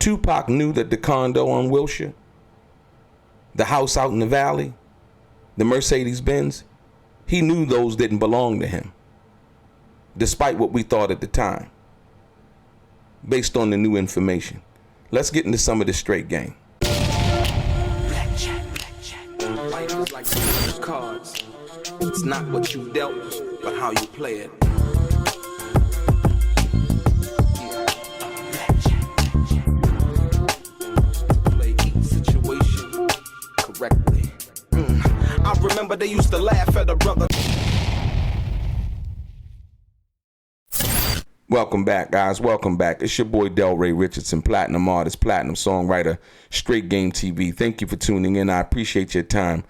Tupac knew that the condo on Wilshire, the house out in the valley, the Mercedes-Benz, he knew those didn't belong to him, despite what we thought at the time, based on the new information. Let's get into some of this straight game. Life is like those cards. It's not what you dealt, but how you play it. Play each situation correctly. I remember they used to laugh at a brother. Welcome back, guys. Welcome back. It's your boy DELRAY Richardson, platinum artist, platinum songwriter, Straight Game TV. Thank you for tuning in. I appreciate your time.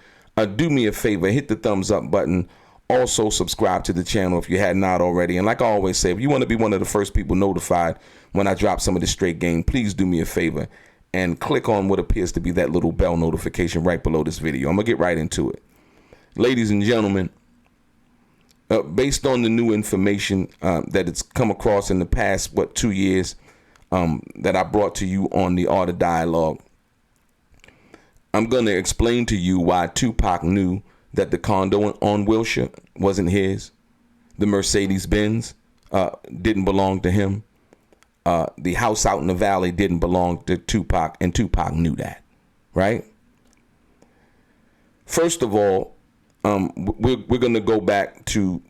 Do me a favor, hit the thumbs up button. Also, subscribe to the channel if you had not already. And like I always say, if you want to be one of the first people notified when I drop some of the straight game, please do me a favor and click on what appears to be that little bell notification right below this video. I'm going to get right into it. Ladies and gentlemen, based on the new information that it's come across in the past, 2 years that I brought to you on the Art of Dialogue, I'm going to explain to you why Tupac knew that the condo on Wilshire wasn't his. The Mercedes-Benz didn't belong to him. The house out in the valley didn't belong to Tupac, and Tupac knew that, right? First of all, we're going to go back to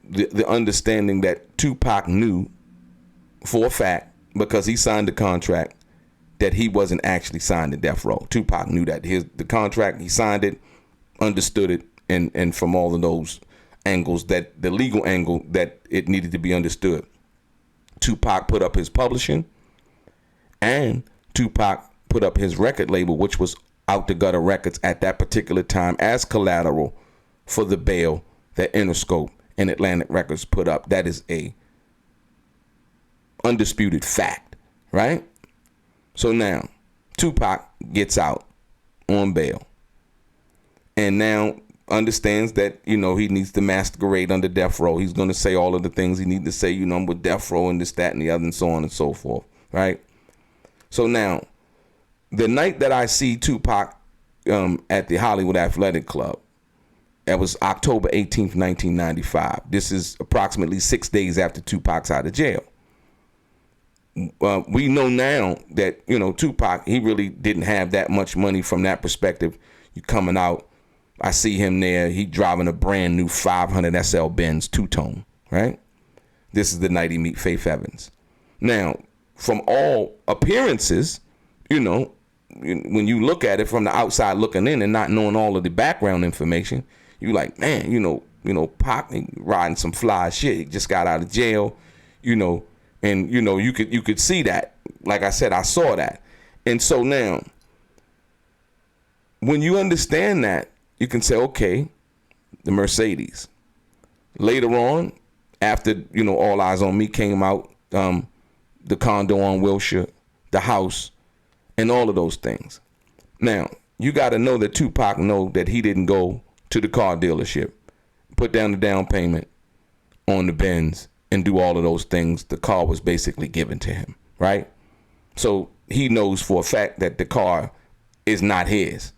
the understanding that Tupac knew for a fact, because he signed the contract, that he wasn't actually signed to death row. Tupac knew that. The contract, he signed it, understood it, and from all of those angles, that the legal angle that it needed to be understood, Tupac put up his publishing, and Tupac put up his record label, which was Out the Gutter Records at that particular time, as collateral for the bail that Interscope and Atlantic Records put up. That is a undisputed fact, right? So now Tupac gets out on bail and now understands that, he needs to masquerade under death row. He's going to say all of the things he needs to say, I'm with death row and this, that, and the other, and so on and so forth, right? So now, the night that I see Tupac at the Hollywood Athletic Club, that was October 18th, 1995. This is approximately 6 days after Tupac's out of jail. We know now that, Tupac, he really didn't have that much money from that perspective. You coming out, I see him there. He driving a brand new 500 SL Benz two-tone, right? This is the night he meet Faith Evans. Now, from all appearances, when you look at it from the outside looking in and not knowing all of the background information, you like, man, Pac riding some fly shit. He just got out of jail, and you could see that. Like I said, I saw that. And so now, when you understand that, you can say, okay, the Mercedes. Later on, after, All Eyes on Me came out, the condo on Wilshire, the house, and all of those things. Now, you got to know that Tupac know that he didn't go to the car dealership, put down the down payment on the Benz, and do all of those things. The car was basically given to him, right? So he knows for a fact that the car is not his.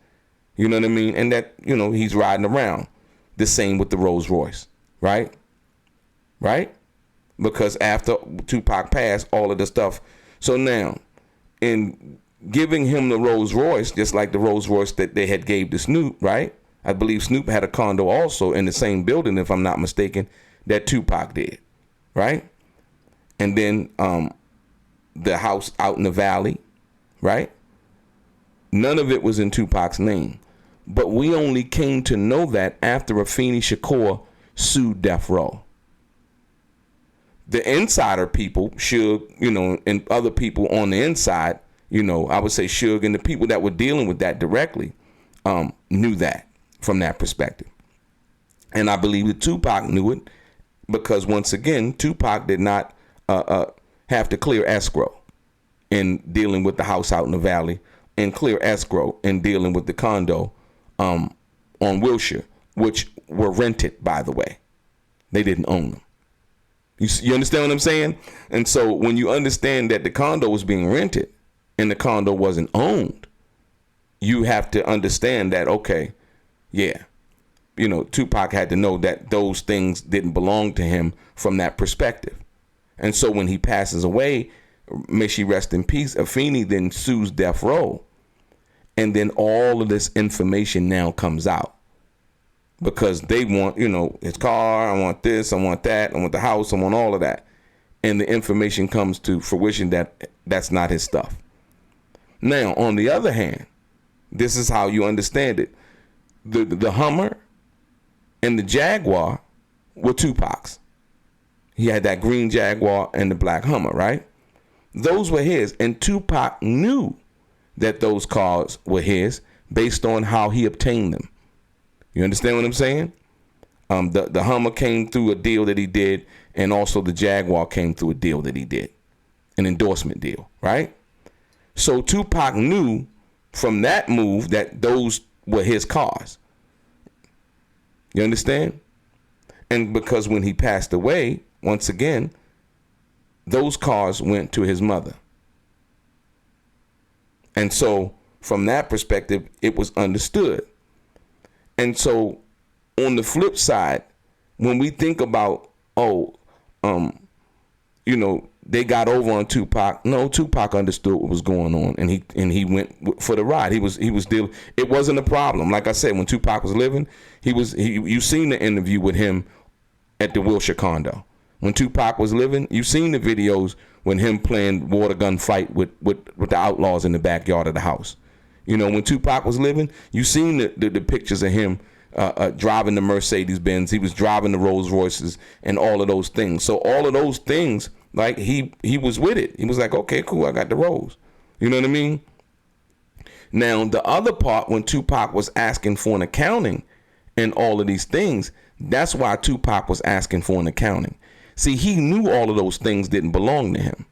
You know what I mean? And that, he's riding around. The same with the Rolls Royce, right? Right? Because after Tupac passed, all of the stuff. So now, in giving him the Rolls Royce, just like the Rolls Royce that they had gave to Snoop, right? I believe Snoop had a condo also in the same building, if I'm not mistaken, that Tupac did, right? And then the house out in the valley, right? None of it was in Tupac's name. But we only came to know that after Afeni Shakur sued Death Row. The insider people, Suge, and other people on the inside, I would say Suge and the people that were dealing with that directly knew that from that perspective. And I believe that Tupac knew it because, once again, Tupac did not have to clear escrow in dealing with the house out in the valley and clear escrow in dealing with the condo on Wilshire, which were rented, by the way. They didn't own them. You understand what I'm saying? And so when you understand that the condo was being rented, and the condo wasn't owned, you have to understand that, okay, yeah, you know, Tupac had to know that those things didn't belong to him from that perspective. And so when he passes away, may she rest in peace, Afeni then sues Death Row. And then all of this information now comes out because they want, you know, his car, I want this, I want that, I want the house, I want all of that. And the information comes to fruition that that's not his stuff. Now, on the other hand, this is how you understand it. The Hummer and the Jaguar were Tupac's. He had that green Jaguar and the black Hummer, right? Those were his. And Tupac knew that those cars were his based on how he obtained them. You understand what I'm saying? The Hummer came through a deal that he did, and also the Jaguar came through a deal that he did, an endorsement deal, right? So Tupac knew from that move that those were his cars. You understand? And because when he passed away, once again, those cars went to his mother. And so from that perspective, it was understood. And so on the flip side, when we think about, you know, they got over on Tupac. No, Tupac understood what was going on, and he went for the ride. He was dealing. It wasn't a problem. Like I said, when Tupac was living, you seen the interview with him at the Wilshire condo. When Tupac was living, you seen the videos when him playing water gun fight with the outlaws in the backyard of the house. You know, when Tupac was living, you seen the pictures of him driving the Mercedes Benz. He was driving the Rolls Royces and all of those things. So all of those things, like he was with it. He was like, okay, cool, I got the Rolls. You know what I mean? Now, the other part, when Tupac was asking for an accounting and all of these things, that's why Tupac was asking for an accounting. See, he knew all of those things didn't belong to him,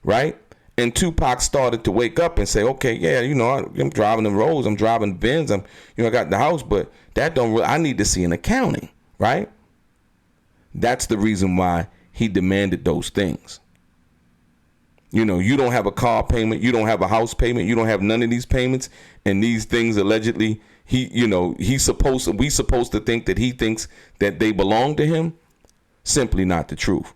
right? And Tupac started to wake up and say, okay, yeah, you know, I'm driving the Rolls, I'm driving the Benz, I got the house, but that don't really, I need to see an accounting, right? That's the reason why he demanded those things. You know, you don't have a car payment, you don't have a house payment, you don't have none of these payments, and these things allegedly, we supposed to think that he thinks that they belong to him. Simply not the truth.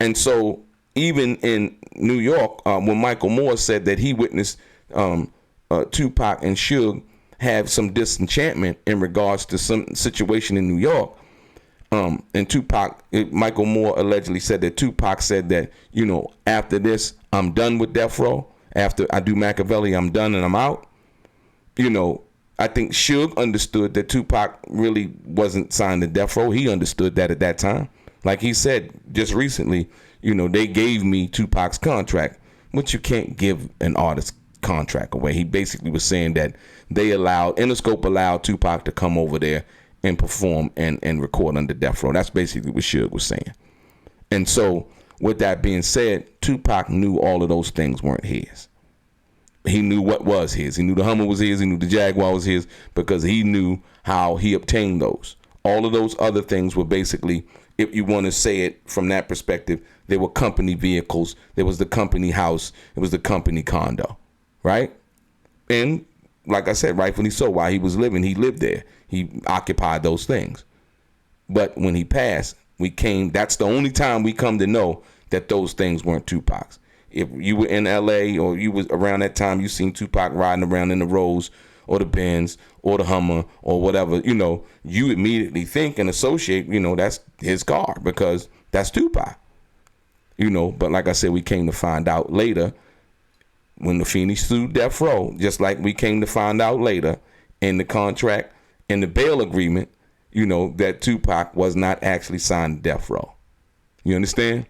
And so even in New York, when Michael Moore said that he witnessed Tupac and Suge have some disenchantment in regards to some situation in New York, and Michael Moore allegedly said that Tupac said that, you know, after this, I'm done with Death Row. After I do Machiavelli, I'm done and I'm out. You know, I think Suge understood that Tupac really wasn't signed to Death Row. He understood that at that time. Like he said just recently, you know, they gave me Tupac's contract, which you can't give an artist contract away. He basically was saying that Interscope allowed Tupac to come over there and perform and record under Death Row. That's basically what Suge was saying. And so with that being said, Tupac knew all of those things weren't his. He knew what was his. He knew the Hummer was his. He knew the Jaguar was his because he knew how he obtained those. All of those other things were basically, if you want to say it from that perspective, they were company vehicles. There was the company house. It was the company condo, right? And like I said, rightfully so. While he was living, he lived there. He occupied those things. But when he passed, that's the only time we come to know that those things weren't Tupac's. If you were in LA or you was around that time, you seen Tupac riding around in the Rolls or the Benz or the Hummer or whatever, you know, you immediately think and associate, you know, that's his car because that's Tupac. You know, but like I said, we came to find out later when the Phoenix sued Death Row, just like we came to find out later in the contract, in the bail agreement, you know, that Tupac was not actually signed to Death Row. You understand?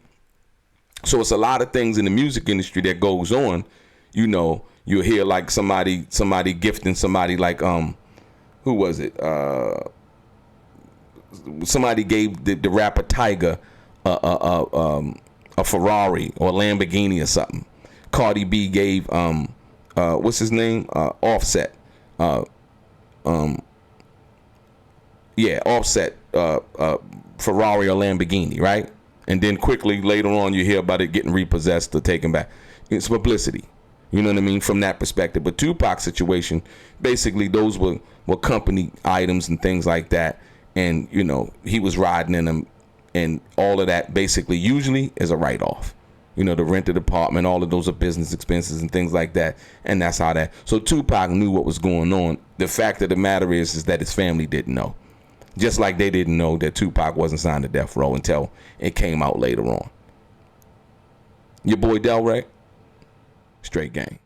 So it's a lot of things in the music industry that goes on. You know, you'll hear like somebody gifting somebody like who was it? Somebody gave the rapper Tyga a Ferrari or a Lamborghini or something. Cardi B gave what's his name? Offset. Offset Ferrari or Lamborghini, right? And then quickly later on you hear about it getting repossessed or taken back. It's publicity. You know what I mean? From that perspective. But Tupac's situation, basically those were company items and things like that. And, you know, he was riding in them, and all of that basically usually is a write-off. You know, the rented apartment, all of those are business expenses and things like that. And that's how that. So Tupac knew what was going on. The fact of the matter is that his family didn't know. Just like they didn't know that Tupac wasn't signed to death row until it came out later on. Your boy DELRAY, straight gang.